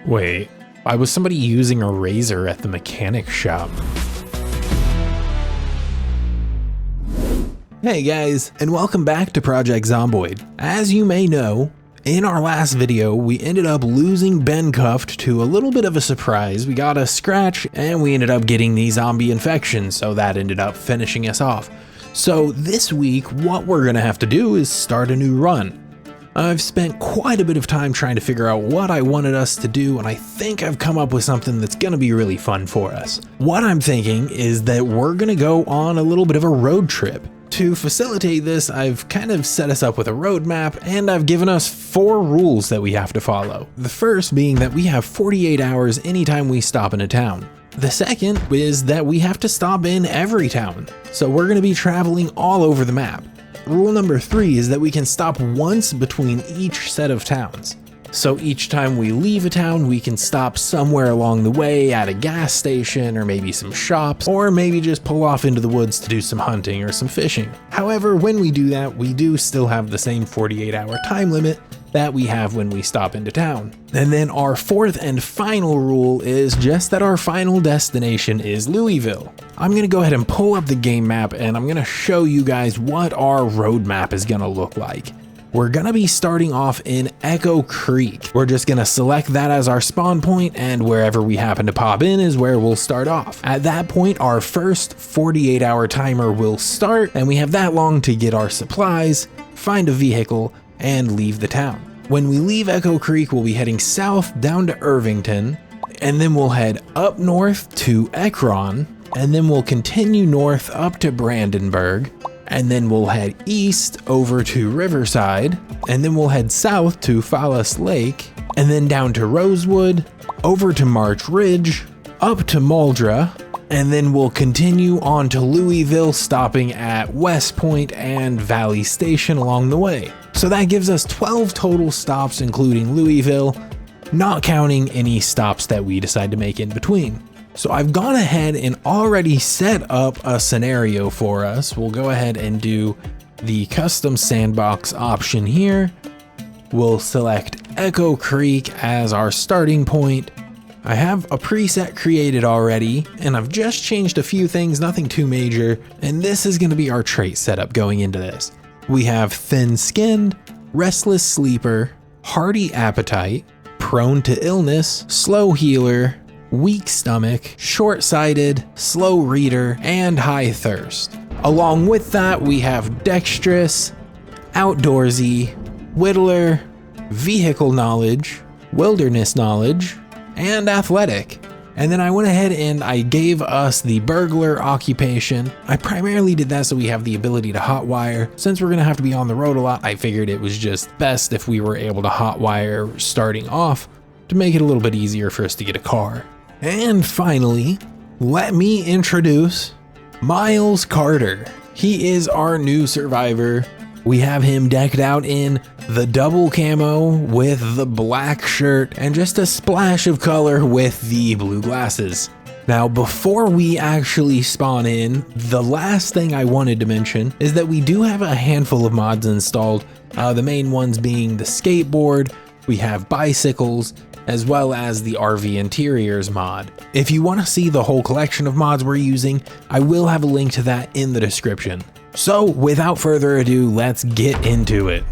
Wait, why was somebody using a razor at the mechanic shop? Hey guys, and welcome back to Project Zomboid. As you may know, in our last video, we ended up losing Ben Cuffed to a little bit of a surprise. We got a scratch and we ended up getting the zombie infection, so that ended up finishing us off. So this week, what we're gonna have to do is start a new run. I've spent quite a bit of time trying to figure out what I wanted us to do, and I think I've come up with something that's gonna be really fun for us. What I'm thinking is that we're gonna go on a little bit of a road trip. To facilitate this, I've kind of set us up with a roadmap, and I've given us 4 rules that we have to follow. The first being that we have 48 hours anytime we stop in a town. The second is that we have to stop in every town, so we're going to be traveling all over the map. Rule number 3 is that we can stop once between each set of towns. So each time we leave a town, we can stop somewhere along the way at a gas station or maybe some shops, or maybe just pull off into the woods to do some hunting or some fishing. However, when we do that, we do still have the same 48-hour time limit that we have when we stop into town. And then our 4th and final rule is just that our final destination is Louisville. I'm gonna go ahead and pull up the game map and I'm gonna show you guys what our roadmap is gonna look like. We're gonna be starting off in Echo Creek. We're just gonna select that as our spawn point, and wherever we happen to pop in is where we'll start off. At that point, our first 48-hour timer will start, and we have that long to get our supplies, find a vehicle, and leave the town. When we leave Echo Creek, we'll be heading south down to Irvington, and then we'll head up north to Ekron, and then we'll continue north up to Brandenburg, and then we'll head east over to Riverside, and then we'll head south to Fallas Lake, and then down to Rosewood, over to March Ridge, up to Muldra, and then we'll continue on to Louisville, stopping at West Point and Valley Station along the way. So that gives us 12 total stops, including Louisville, not counting any stops that we decide to make in between. So I've gone ahead and already set up a scenario for us. We'll go ahead and do the custom sandbox option here. We'll select Echo Creek as our starting point. I have a preset created already, and I've just changed a few things, nothing too major, and this is going to be our trait setup going into this. We have thin-skinned, restless sleeper, hearty appetite, prone to illness, slow healer, weak stomach, short-sighted, slow reader, and high thirst. Along with that, we have dexterous, outdoorsy, whittler, vehicle knowledge, wilderness knowledge, and athletic. And then I went ahead and I gave us the burglar occupation. I primarily did that so we have the ability to hotwire. Since we're gonna have to be on the road a lot, I figured it was just best if we were able to hotwire starting off to make it a little bit easier for us to get a car. And finally, let me introduce Miles Carter. He is our new survivor. We have him decked out in the double camo with the black shirt and just a splash of color with the blue glasses. Now, before we actually spawn in, the last thing I wanted to mention is that we do have a handful of mods installed, the main ones being the skateboard, we have bicycles, as well as the RV Interiors mod. If you want to see the whole collection of mods we're using, I will have a link to that in the description. So without further ado, let's get into it.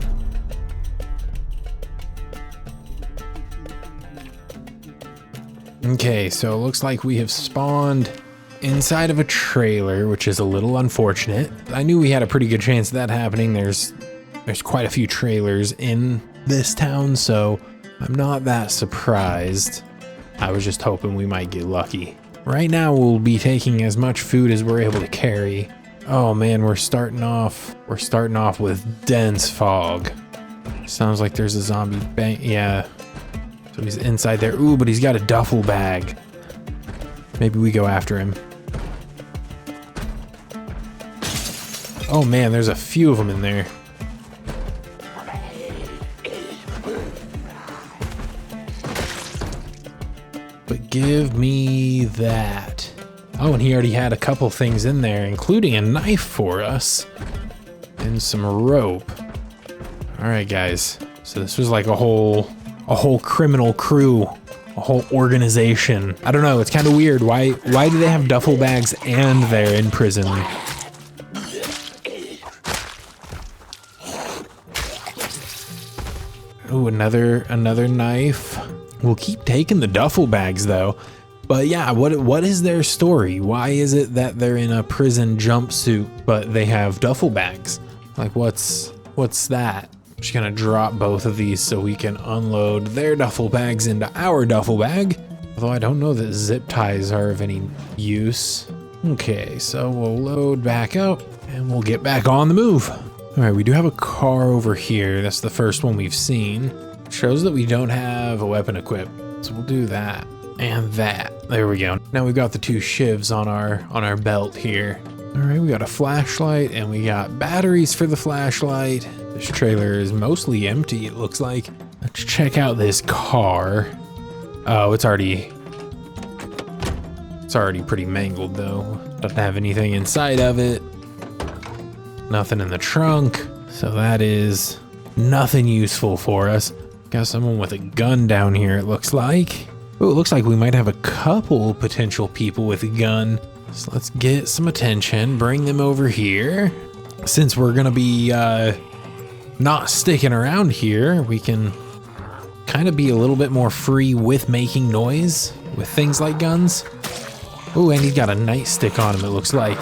Okay, so it looks like we have spawned inside of a trailer, which is a little unfortunate. I knew we had a pretty good chance of that happening. There's quite a few trailers in this town, so I'm not that surprised. I was just hoping we might get lucky. Right now we'll be taking as much food as we're able to carry. Oh man, we're starting off with dense fog. Sounds like there's a zombie bang. Yeah. So he's inside there. Ooh, but he's got a duffel bag. Maybe we go after him. Oh man, there's a few of them in there. But give me that. Oh, and he already had a couple things in there, including a knife for us and some rope. All right, guys. So this was like a whole criminal crew a whole organization. I don't know, it's kind of weird. Why do they have duffel bags and they're in prison? Ooh, another knife. We'll keep taking the duffel bags though. But yeah, what is their story? Why is it that they're in a prison jumpsuit, but they have duffel bags? Like what's that? I'm just gonna drop both of these so we can unload their duffel bags into our duffel bag. Although I don't know that zip ties are of any use. Okay, so we'll load back up and we'll get back on the move. All right, we do have a car over here. That's the first one we've seen. It shows that we don't have a weapon equipped. So we'll do that and that. There we go. Now we've got the 2 shivs on our belt here. All right, we got a flashlight and we got batteries for the flashlight. This trailer is mostly empty, it looks like. Let's check out this car. Oh, it's already pretty mangled though. Doesn't have anything inside of it. Nothing in the trunk. So that is nothing useful for us. Got someone with a gun down here, it looks like. Oh, it looks like we might have a couple potential people with a gun. So let's get some attention, bring them over here. Since we're gonna be not sticking around here, we can kind of be a little bit more free with making noise with things like guns. Oh, and he's got a nightstick on him, it looks like.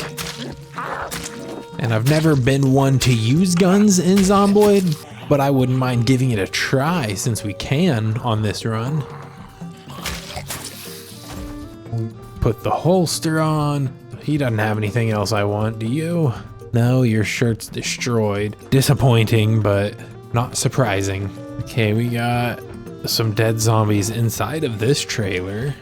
And I've never been one to use guns in Zomboid, but I wouldn't mind giving it a try since we can on this run. Put the holster on. He doesn't have anything else I want, do you? No, your shirt's destroyed. Disappointing, but not surprising. Okay, we got some dead zombies inside of this trailer.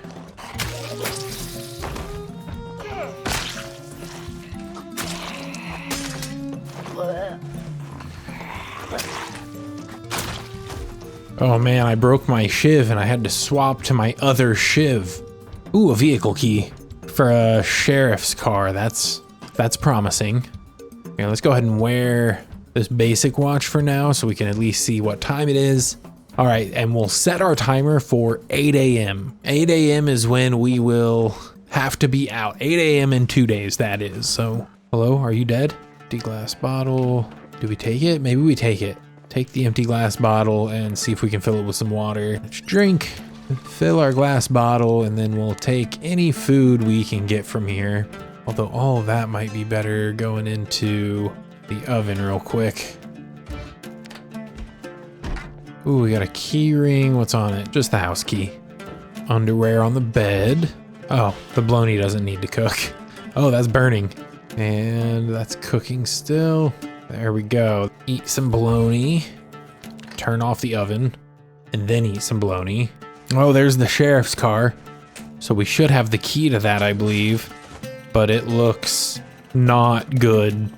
Oh man, I broke my shiv and I had to swap to my other shiv. Ooh, a vehicle key for a sheriff's car. That's promising. Okay, let's go ahead and wear this basic watch for now so we can at least see what time it is. All right, and we'll set our timer for 8 a.m. 8 a.m. is when we will have to be out. 8 a.m. in 2 days, that is. So, hello, are you dead? Empty glass bottle. Do we take it? Maybe we take it. Take the empty glass bottle and see if we can fill it with some water. Let's drink, fill our glass bottle, and then we'll take any food we can get from here. Although all of that might be better going into the oven real quick. Ooh, we got a key ring. What's on it? Just the house key. Underwear on the bed. Oh, the bologna doesn't need to cook. Oh, that's burning. And that's cooking still. There we go. Eat some bologna. Turn off the oven. And then eat some bologna. Oh, there's the sheriff's car. So we should have the key to that, I believe. But it looks not good.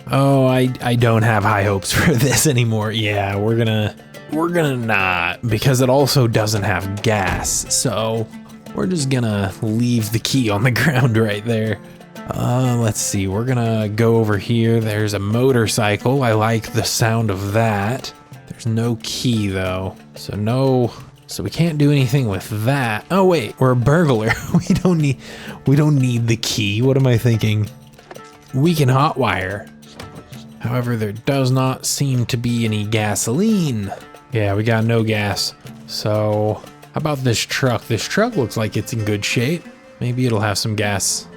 Oh, I don't have high hopes for this anymore. Yeah, we're gonna not, because it also doesn't have gas. So we're just gonna leave the key on the ground right there. Let's see, we're gonna go over here. There's a motorcycle. I like the sound of that. There's no key though. So we can't do anything with that. Oh wait, we're a burglar. We don't need the key. What am I thinking? We can hotwire. However, there does not seem to be any gasoline. Yeah, we got no gas. So how about this truck? This truck looks like it's in good shape. Maybe it'll have some gas.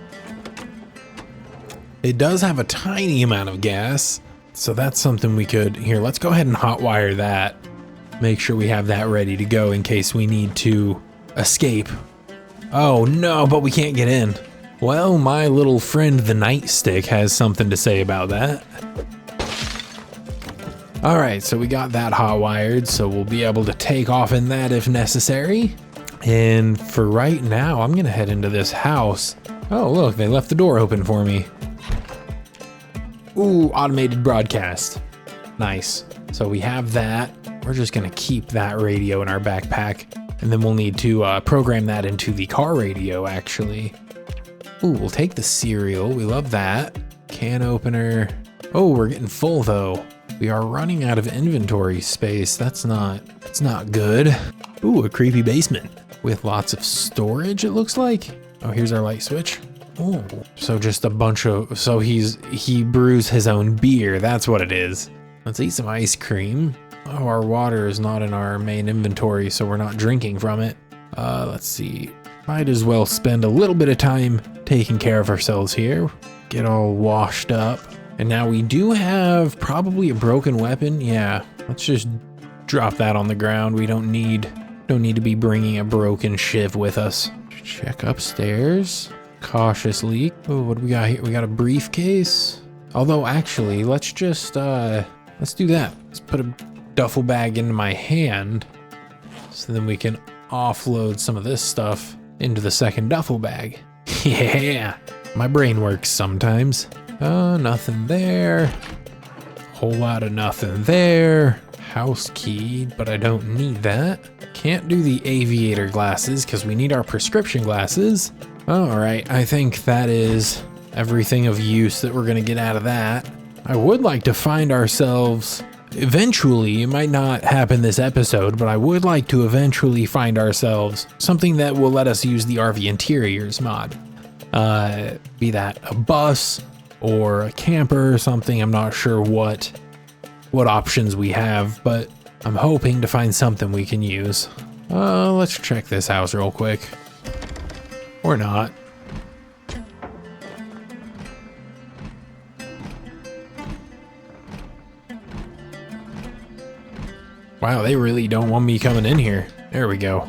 It does have a tiny amount of gas. So that's something we could, here, let's go ahead and hotwire that. Make sure we have that ready to go in case we need to escape. Oh no, but we can't get in. Well, my little friend the nightstick has something to say about that. All right, so we got that hot wired, so we'll be able to take off in that if necessary. And for right now, I'm gonna head into this house. Oh, look, they left the door open for me. Ooh, automated broadcast. Nice. So we have that. We're just gonna keep that radio in our backpack, and then we'll need to program that into the car radio, actually. Ooh, we'll take the cereal. We love that. Can opener. Oh, we're getting full though. We are running out of inventory space. That's not good. Ooh, a creepy basement with lots of storage, it looks like. Oh, here's our light switch. Oh, so just a bunch of, so he brews his own beer. That's what it is. Let's eat some ice cream. Oh, our water is not in our main inventory, so we're not drinking from it. Let's see. Might as well spend a little bit of time taking care of ourselves here. Get all washed up. And now we do have probably a broken weapon. Yeah, let's just drop that on the ground. We don't need to be bringing a broken shiv with us. Check upstairs cautiously. Oh, what do we got here? We got a briefcase. Although actually, let's just let's do that. Let's put a duffel bag into my hand, so then we can offload some of this stuff into the second duffel bag. Yeah, my brain works sometimes. Nothing there. Whole lot of nothing there. House key, but I don't need that. Can't do the aviator glasses because we need our prescription glasses. All right, I think that is everything of use that we're gonna get out of that. I would like to find ourselves, eventually, it might not happen this episode, but I would like to eventually find ourselves something that will let us use the RV interiors mod. Be that a bus or a camper or something. I'm not sure what options we have, but I'm hoping to find something we can use. Let's check this house real quick. Or not. Wow, they really don't want me coming in here. There we go.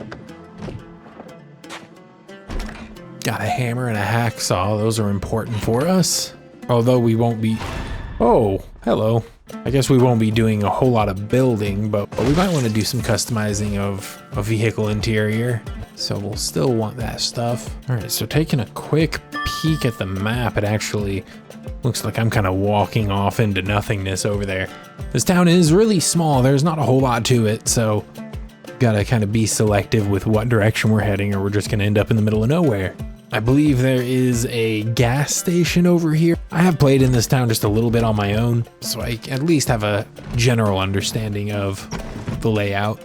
Got a hammer and a hacksaw. Those are important for us. Although we won't be... Oh, hello. I guess we won't be doing a whole lot of building, but we might want to do some customizing of a vehicle interior. So we'll still want that stuff. All right, so taking a quick peek at the map, it actually looks like I'm kind of walking off into nothingness over there. This town is really small. There's not a whole lot to it, so gotta kind of be selective with what direction we're heading, or we're just gonna end up in the middle of nowhere. I believe there is a gas station over here. I have played in this town just a little bit on my own, so I at least have a general understanding of the layout.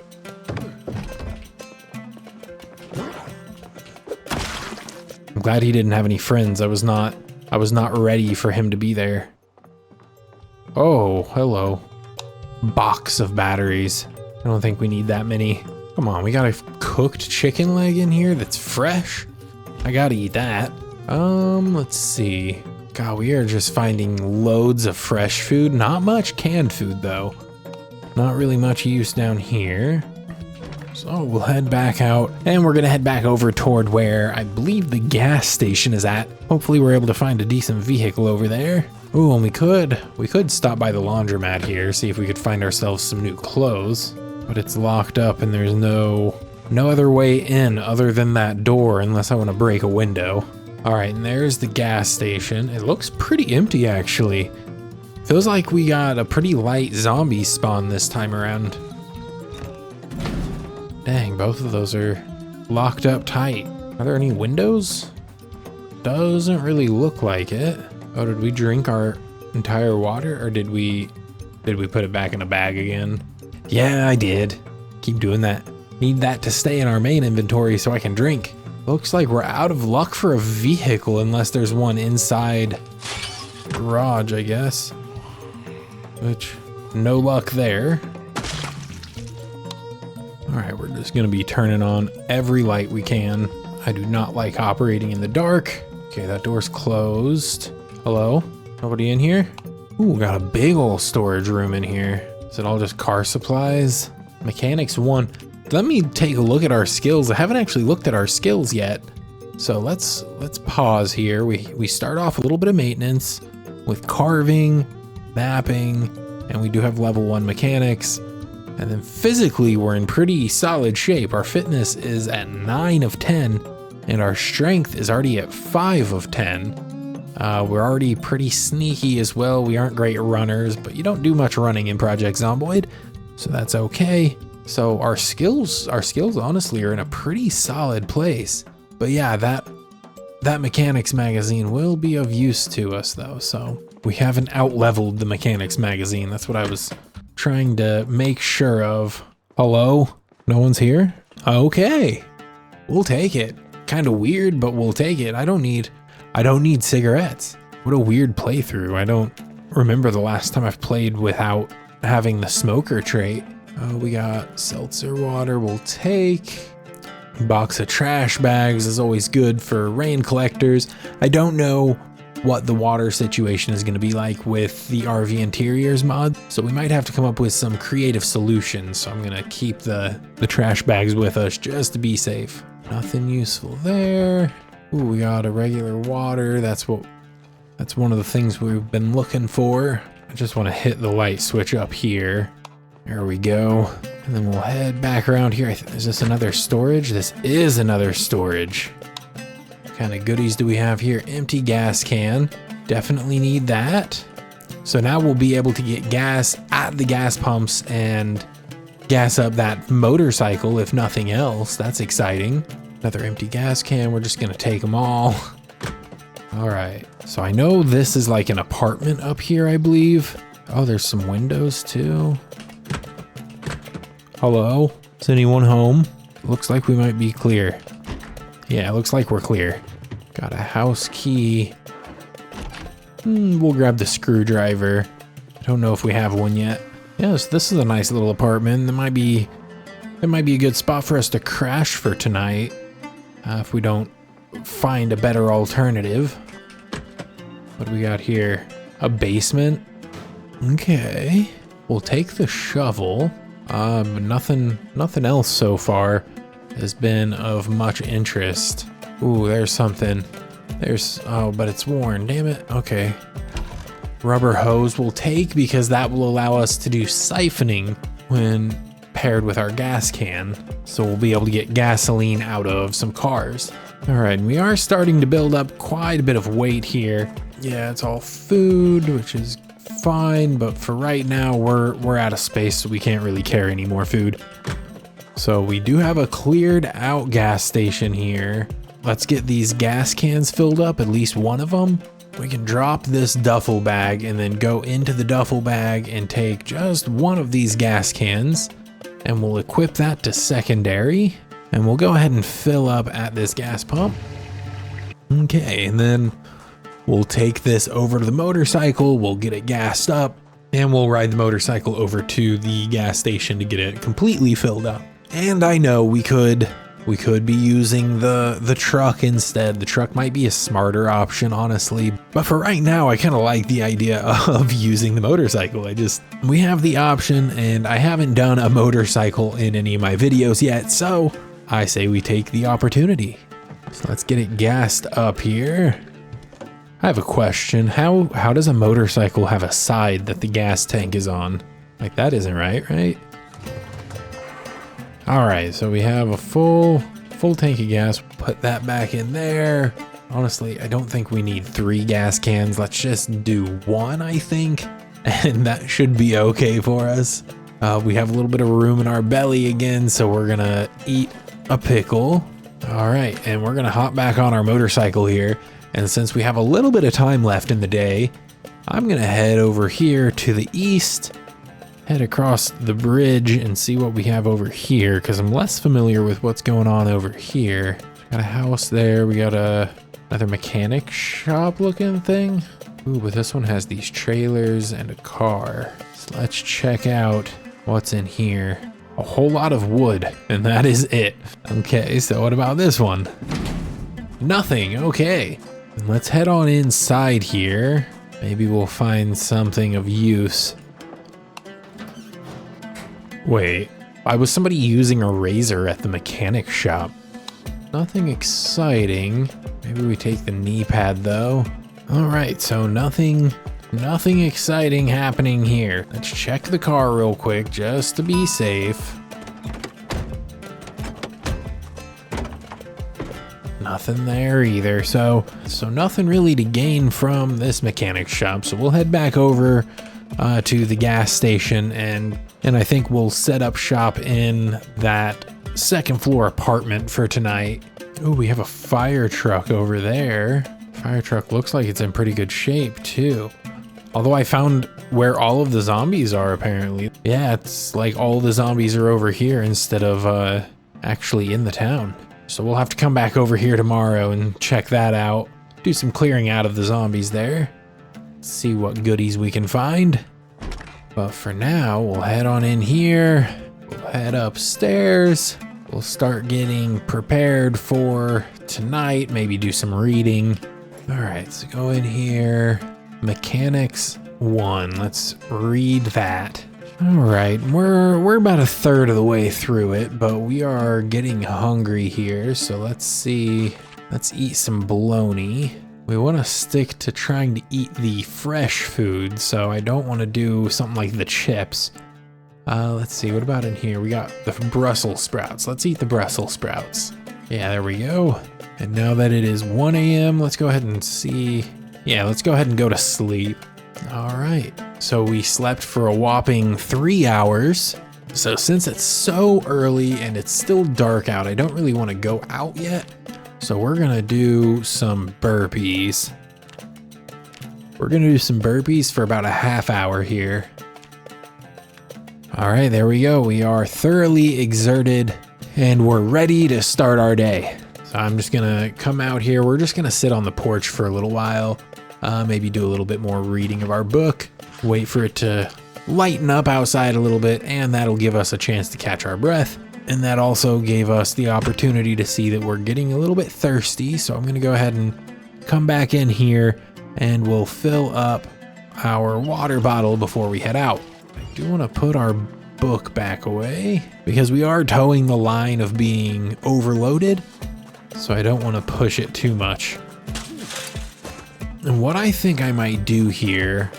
I'm glad he didn't have any friends. I was not ready for him to be there. Oh, hello. Box of batteries. I don't think we need that many. Come on, we got a cooked chicken leg in here that's fresh. I gotta eat that. Let's see. God, we are just finding loads of fresh food. Not much canned food though. Not really much use down here. So we'll head back out, and we're gonna head back over toward where I believe the gas station is at. Hopefully we're able to find a decent vehicle over there. Ooh, and we could stop by the laundromat here, see if we could find ourselves some new clothes, but it's locked up and there's no other way in other than that door unless I want to break a window. All right, and there's the gas station. It looks pretty empty actually. Feels like we got a pretty light zombie spawn this time around. Dang, both of those are locked up tight. Are there any windows? Doesn't really look like it. Oh, did we drink our entire water, or did we put it back in a bag again? Yeah, I did. Keep doing that. Need that to stay in our main inventory so I can drink. Looks like we're out of luck for a vehicle unless there's one inside the garage, I guess. Which, no luck there. All right, we're just gonna be turning on every light we can. I do not like operating in the dark. Okay, that door's closed. Hello? Nobody in here? Ooh, got a big old storage room in here. Is it all just car supplies? Mechanics 1. Let me take a look at our skills. I haven't actually looked at our skills yet. So let's pause here. We start off a little bit of maintenance with carving, mapping, and we do have level 1 mechanics. And then physically, we're in pretty solid shape. Our fitness is at 9 of 10, and our strength is already at 5 of 10. We're already pretty sneaky as well. We aren't great runners, but you don't do much running in Project Zomboid, so that's okay. So our skills honestly are in a pretty solid place. But yeah, that mechanics magazine will be of use to us though. So we haven't out-leveled the mechanics magazine. That's what I was trying to make sure of. Hello? No one's here? Okay, we'll take it. Kind of weird, but we'll take it. I don't need cigarettes. What a weird playthrough. I don't remember the last time I've played without having the smoker trait. Oh, we got seltzer water, we'll take. Box of trash bags is always good for rain collectors. I don't know what the water situation is going to be like with the RV Interiors mod, so we might have to come up with some creative solutions. So I'm going to keep the trash bags with us just to be safe. Nothing useful there. Ooh, we got a regular water. That's one of the things we've been looking for. I just want to hit the light switch up here. There we go. And then we'll head back around here. Is this another storage? This is another storage. What kind of goodies do we have here? Empty gas can. Definitely need that. So now we'll be able to get gas at the gas pumps and gas up that motorcycle, if nothing else. That's exciting. Another empty gas can. We're just gonna take them all. All right. So I know this is like an apartment up here, I believe. Oh, there's some windows too. Hello? Is anyone home? Looks like we might be clear. Yeah, looks like we're clear. Got a house key. We'll grab the screwdriver. I don't know if we have one yet. Yes, this is a nice little apartment. That might be a good spot for us to crash for tonight. If we don't find a better alternative. What do we got here? A basement? Okay. We'll take the shovel. But nothing else so far has been of much interest. Ooh, there's something. Oh, but it's worn, damn it. Okay. Rubber hose we'll take because that will allow us to do siphoning when paired with our gas can. So we'll be able to get gasoline out of some cars. All right, we are starting to build up quite a bit of weight here. Yeah, it's all food, which is fine, but for right now we're out of space, so we can't really carry any more food. So we do have a cleared out gas station here. Let's get these gas cans filled up, at least one of them. We can drop this duffel bag and then go into the duffel bag and take just one of these gas cans, and we'll equip that to secondary, and we'll go ahead and fill up at this gas pump. Okay, and then we'll take this over to the motorcycle, we'll get it gassed up, and we'll ride the motorcycle over to the gas station to get it completely filled up. And I know we could be using the truck instead. The truck might be a smarter option, honestly. But for right now, I kind of like the idea of using the motorcycle. We have the option, and I haven't done a motorcycle in any of my videos yet, so I say we take the opportunity. So let's get it gassed up here. I have a question. How does a motorcycle have a side that the gas tank is on? Like, that isn't right? All right, so we have a full tank of gas. Put that back in there. Honestly, I don't think we need 3 gas cans. Let's just do 1, I think, and that should be okay for us. We have a little bit of room in our belly again, so we're gonna eat a pickle. All right, and we're gonna hop back on our motorcycle here. And since we have a little bit of time left in the day, I'm gonna head over here to the east, head across the bridge and see what we have over here, because I'm less familiar with what's going on over here. Got a house there, we got another mechanic shop looking thing. Ooh, but this one has these trailers and a car. So let's check out what's in here. A whole lot of wood, and that is it. Okay, so what about this one? Nothing, okay. And let's head on inside here. Maybe we'll find something of use. Wait, why was somebody using a razor at the mechanic shop? Nothing exciting. Maybe we take the knee pad though. All right, so nothing exciting happening here. Let's check the car real quick just to be safe. Nothing there either, so nothing really to gain from this mechanic shop. So we'll head back over to the gas station, and I think we'll set up shop in that second floor apartment for tonight. Oh, we have a fire truck over there. Fire truck looks like it's in pretty good shape too. Although I found where all of the zombies are apparently. Yeah, it's like all the zombies are over here instead of actually in the town. So we'll have to come back over here tomorrow and check that out. Do some clearing out of the zombies there. See what goodies we can find. But for now, we'll head on in here. We'll head upstairs. We'll start getting prepared for tonight. Maybe do some reading. All right, so go in here. Mechanics 1. Let's read that. All right, we're about a third of the way through it, but we are getting hungry here. So let's see. Let's eat some bologna. We want to stick to trying to eat the fresh food, so I don't want to do something like the chips. Let's see, what about in here? We got the Brussels sprouts. Let's eat the Brussels sprouts. Yeah, there we go. And now that it is 1 a.m., let's go ahead and see. Yeah, let's go ahead and go to sleep. All right, so we slept for a whopping 3 hours. So since it's so early and it's still dark out, I don't really want to go out yet. So we're gonna do some burpees. We're gonna do some burpees for about a half hour here. All right, there we go. We are thoroughly exerted and we're ready to start our day. So I'm just gonna come out here. We're just gonna sit on the porch for a little while. Maybe do a little bit more reading of our book. Wait for it to lighten up outside a little bit, and that'll give us a chance to catch our breath. And that also gave us the opportunity to see that we're getting a little bit thirsty. So I'm gonna go ahead and come back in here and we'll fill up our water bottle before we head out. I do wanna put our book back away because we are towing the line of being overloaded. So I don't wanna push it too much. And what I think I might do here,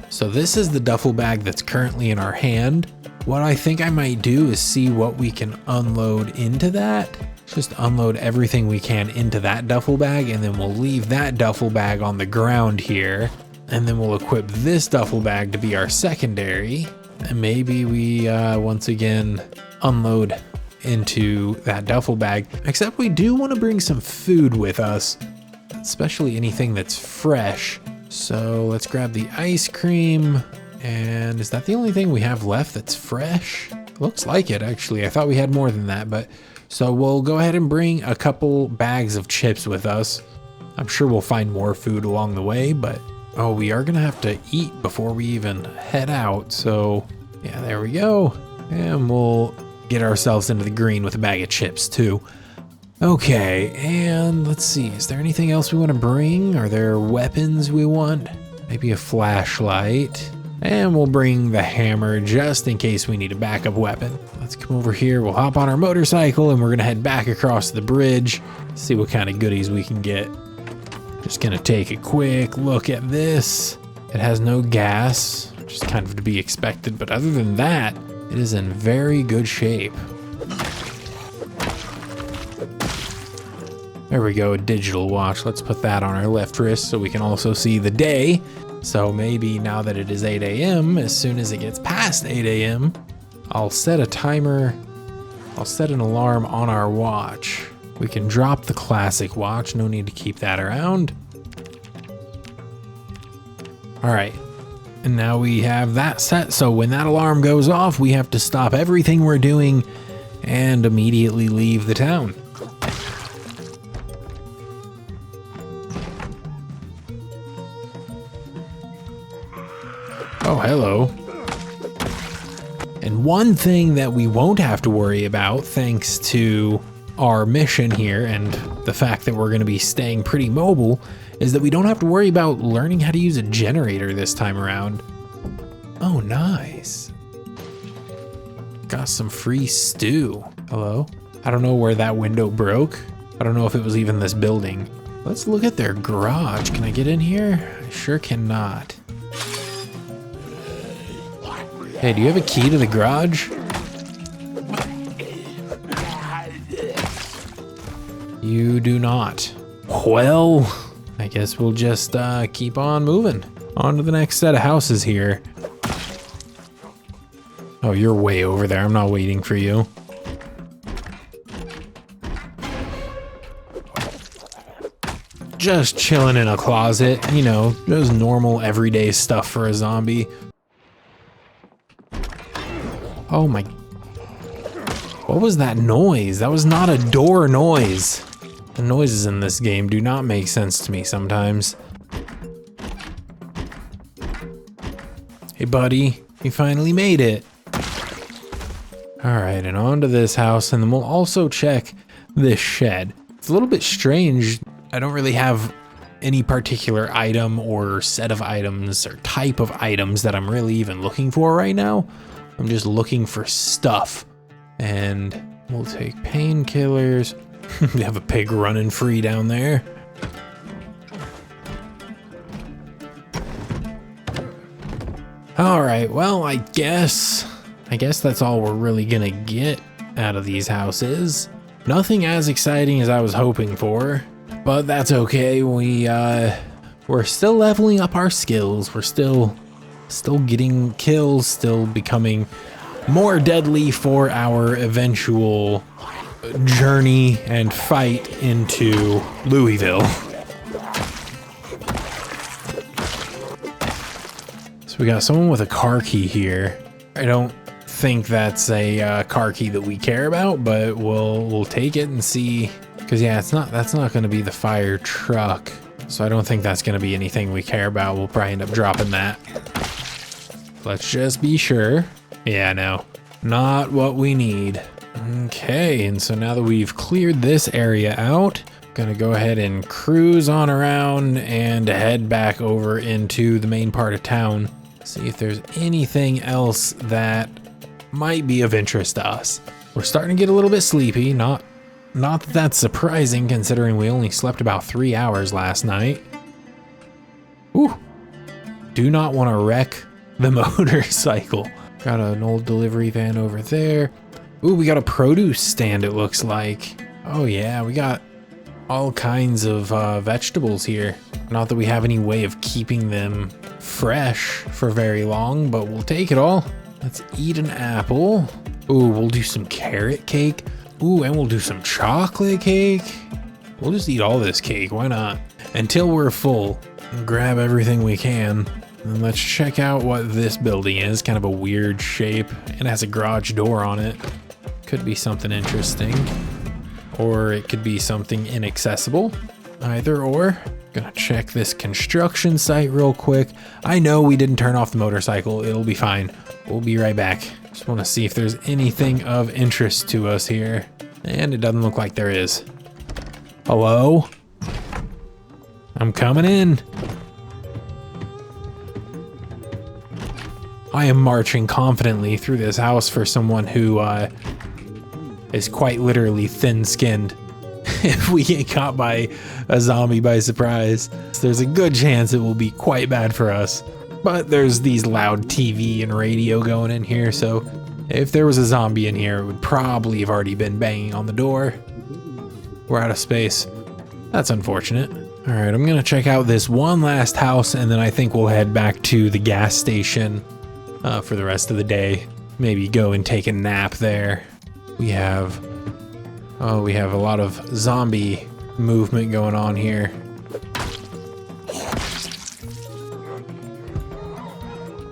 so this is the duffel bag that's currently in our hand. What I think I might do is see what we can unload into that. Just unload everything we can into that duffel bag, and then we'll leave that duffel bag on the ground here. And then we'll equip this duffel bag to be our secondary. And maybe we once again unload into that duffel bag. Except we do want to bring some food with us, especially anything that's fresh. So let's grab the ice cream. And is that the only thing we have left that's fresh? Looks like it, actually. I thought we had more than that, but so we'll go ahead and bring a couple bags of chips with us. I'm sure we'll find more food along the way, but oh, we are gonna have to eat before we even head out. So yeah, there we go. And we'll get ourselves into the green with a bag of chips too. Okay, and let's see, is there anything else we want to bring? Are there weapons we want? Maybe a flashlight. And we'll bring the hammer just in case we need a backup weapon. Let's come over here, we'll hop on our motorcycle and we're gonna head back across the bridge, see what kind of goodies we can get. Just gonna take a quick look at this. It has no gas, which is kind of to be expected, but other than that, it is in very good shape. There we go, a digital watch. Let's put that on our left wrist so we can also see the day. So maybe now that it is 8 a.m., as soon as it gets past 8 a.m., I'll set a timer. I'll set an alarm on our watch. We can drop the classic watch. No need to keep that around. All right. And now we have that set. So when that alarm goes off, we have to stop everything we're doing and immediately leave the town. Oh, hello. And one thing that we won't have to worry about, thanks to our mission here and the fact that we're going to be staying pretty mobile, is that we don't have to worry about learning how to use a generator this time around. Oh, nice. Got some free stew. Hello? I don't know where that window broke. I don't know if it was even this building. Let's look at their garage. Can I get in here? I sure cannot. Hey, do you have a key to the garage? You do not. Well, I guess we'll just keep on moving. On to the next set of houses here. Oh, you're way over there. I'm not waiting for you. Just chilling in a closet, you know, just normal everyday stuff for a zombie. Oh my. What was that noise? That was not a door noise. The noises in this game do not make sense to me sometimes. Hey buddy, you finally made it. All right, and on to this house, and then we'll also check this shed. It's a little bit strange. I don't really have any particular item or set of items or type of items that I'm really even looking for right now. I'm just looking for stuff. And we'll take painkillers. We have a pig running free down there. All right, well, I guess that's all we're really gonna get out of these houses. Nothing as exciting as I was hoping for, but that's okay. We're still leveling up our skills. We're still getting kills, still becoming more deadly for our eventual journey and fight into Louisville. So we got someone with a car key here. I don't think that's a car key that we care about, but we'll take it and see. Because yeah, that's not going to be the fire truck, so I don't think that's going to be anything we care about. We'll probably end up dropping that. Let's just be sure. Yeah, no, not what we need. Okay, and so now that we've cleared this area out, gonna go ahead and cruise on around and head back over into the main part of town. See if there's anything else that might be of interest to us. We're starting to get a little bit sleepy. Not that that's surprising considering we only slept about 3 hours last night. Ooh, do not want to wreck the motorcycle. Got an old delivery van over there. Ooh, we got a produce stand, it looks like. Oh yeah, we got all kinds of vegetables here. Not that we have any way of keeping them fresh for very long, but we'll take it all. Let's eat an apple. Ooh, we'll do some carrot cake. Ooh, and we'll do some chocolate cake. We'll just eat all this cake, why not? Until we're full, and grab everything we can. And let's check out what this building is. Kind of a weird shape. It has a garage door on it. Could be something interesting. Or it could be something inaccessible. Either or. Gonna check this construction site real quick. I know we didn't turn off the motorcycle. It'll be fine. We'll be right back. Just want to see if there's anything of interest to us here. And it doesn't look like there is. Hello? I'm coming in. I am marching confidently through this house for someone who is quite literally thin-skinned. If we get caught by a zombie by surprise, there's a good chance it will be quite bad for us. But there's these loud TV and radio going in here, so if there was a zombie in here, it would probably have already been banging on the door. We're out of space. That's unfortunate. All right, I'm gonna check out this one last house, and then I think we'll head back to the gas station for the rest of the day. Maybe go and take a nap there. We have a lot of zombie movement going on here.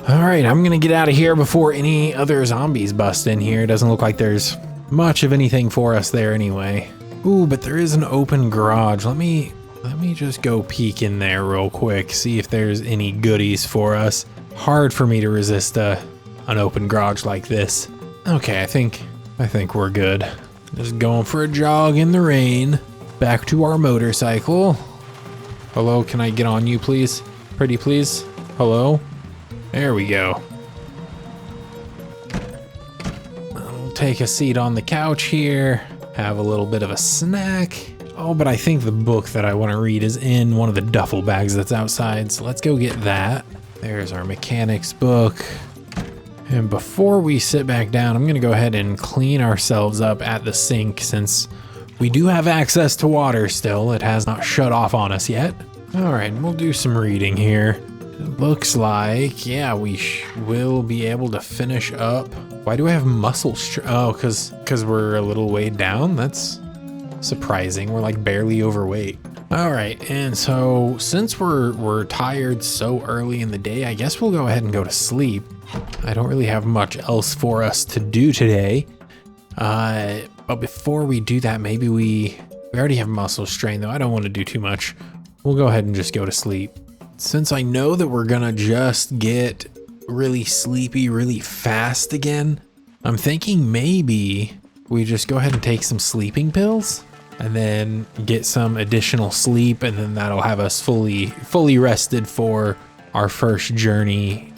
All right, I'm gonna get out of here before any other zombies bust in here. It doesn't look like there's much of anything for us there anyway. Ooh, but there is an open garage. Let me just go peek in there real quick, see if there's any goodies for us. Hard for me to resist an open garage like this. Okay, I think we're good. Just going for a jog in the rain. Back to our motorcycle. Hello, can I get on you, please? Pretty please? Hello? There we go. I'll take a seat on the couch here. Have a little bit of a snack. Oh, but I think the book that I want to read is in one of the duffel bags that's outside, so let's go get that. There's our mechanics book. And before we sit back down, I'm gonna go ahead and clean ourselves up at the sink since we do have access to water still. It has not shut off on us yet. All right, we'll do some reading here. It looks like, yeah, we will be able to finish up. Why do I have muscle oh, cause we're a little weighed down? That's surprising. We're like barely overweight. All right, and so since we're tired so early in the day, I guess we'll go ahead and go to sleep. I don't really have much else for us to do today. But before we do that, maybe we already have muscle strain though. I don't want to do too much. We'll go ahead and just go to sleep. Since I know that we're gonna just get really sleepy really fast again, I'm thinking maybe we just go ahead and take some sleeping pills and then get some additional sleep, and then that'll have us fully rested for our first journey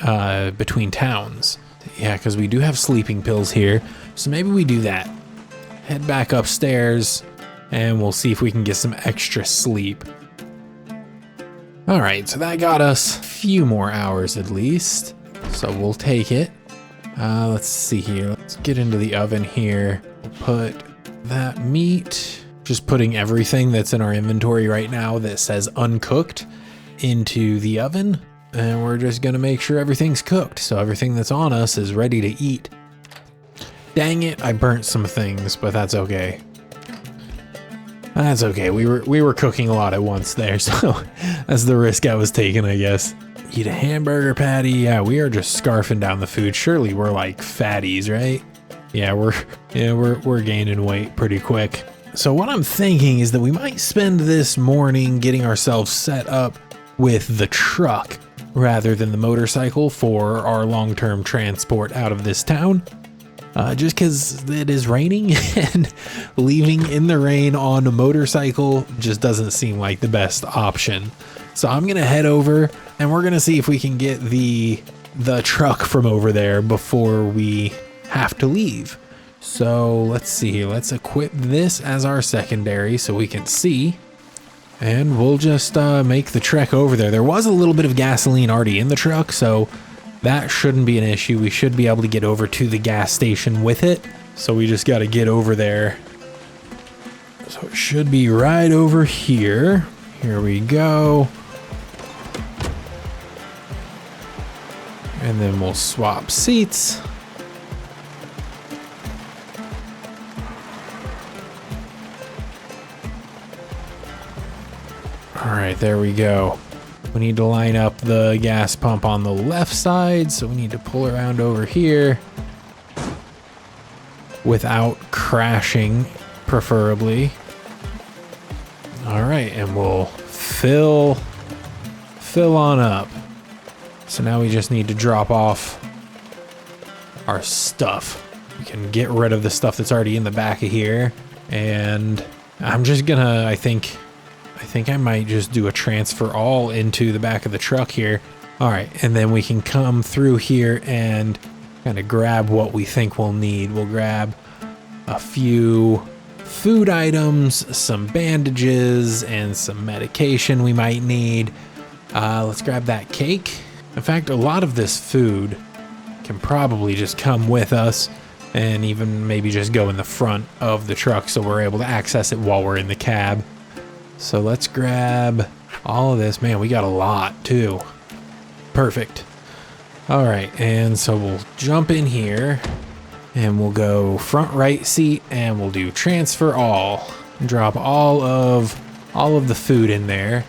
between towns. Yeah, because we do have sleeping pills here, so maybe we do that. Head back upstairs and we'll see if we can get some extra sleep. All right, so that got us a few more hours at least, so we'll take it. Let's see here. Let's get into the oven here. We'll put that meat, just putting everything that's in our inventory right now that says uncooked into the oven. And we're just gonna make sure everything's cooked, so everything that's on us is ready to eat. Dang it, I burnt some things, but that's okay. That's okay, we were cooking a lot at once there, so that's the risk I was taking, I guess. Eat a hamburger patty. Yeah, we are just scarfing down the food. Surely we're like fatties, right? Yeah, we're gaining weight pretty quick. So what I'm thinking is that we might spend this morning getting ourselves set up with the truck rather than the motorcycle for our long-term transport out of this town. Just because it is raining and leaving in the rain on a motorcycle just doesn't seem like the best option. So I'm gonna head over and we're gonna see if we can get the truck from over there before we have to leave. So let's see here. Let's equip this as our secondary so we can see. And we'll just make the trek over there. There was a little bit of gasoline already in the truck, so that shouldn't be an issue. We should be able to get over to the gas station with it. So we just got to get over there. So it should be right over here. Here we go. And then we'll swap seats. All right, there we go. We need to line up the gas pump on the left side, so we need to pull around over here without crashing, preferably. All right, and we'll fill on up. So now we just need to drop off our stuff. We can get rid of the stuff that's already in the back of here, and I'm just gonna, I think I might just do a transfer all into the back of the truck here. All right, and then we can come through here and kind of grab what we think we'll need. We'll grab a few food items, some bandages, and some medication we might need. Let's grab that cake. In fact, a lot of this food can probably just come with us and even maybe just go in the front of the truck so we're able to access it while we're in the cab. So let's grab all of this. Man, we got a lot too. Perfect. All right, and so we'll jump in here and we'll go front right seat and we'll do transfer all. Drop all of the food in there.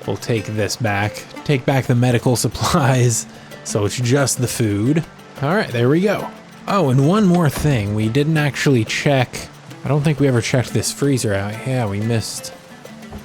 We'll take this back. Take back the medical supplies, so it's just the food. All right, there we go. Oh, and one more thing. We didn't actually check. I don't think we ever checked this freezer out. Yeah, we missed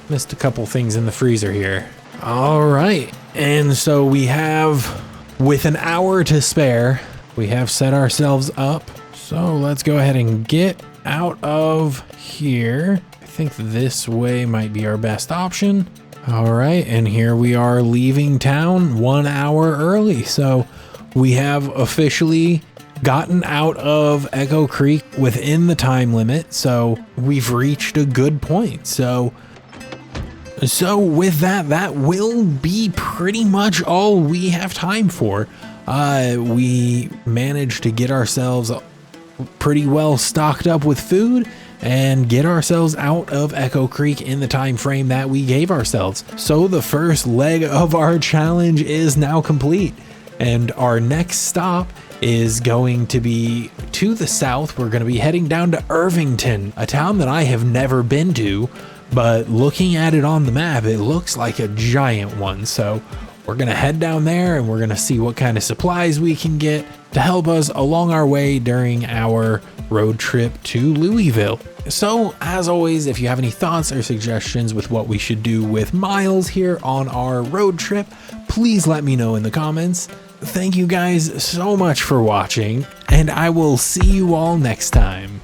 a couple things in the freezer here. All right, and so we have, with an hour to spare, we have set ourselves up. So let's go ahead and get out of here. I think this way might be our best option. All right, and here we are leaving town 1 hour early. So we have officially gotten out of Echo Creek within the time limit. So we've reached a good point. So with that will be pretty much all we have time for. We managed to get ourselves pretty well stocked up with food and get ourselves out of Echo Creek in the time frame that we gave ourselves. So the first leg of our challenge is now complete, and our next stop is going to be to the south. We're going to be heading down to Irvington, a town that I have never been to, but looking at it on the map, it looks like a giant one. So we're gonna head down there and we're gonna see what kind of supplies we can get to help us along our way during our road trip to Louisville. So as always, if you have any thoughts or suggestions with what we should do with Miles here on our road trip, please let me know in the comments. Thank you guys so much for watching, and I will see you all next time.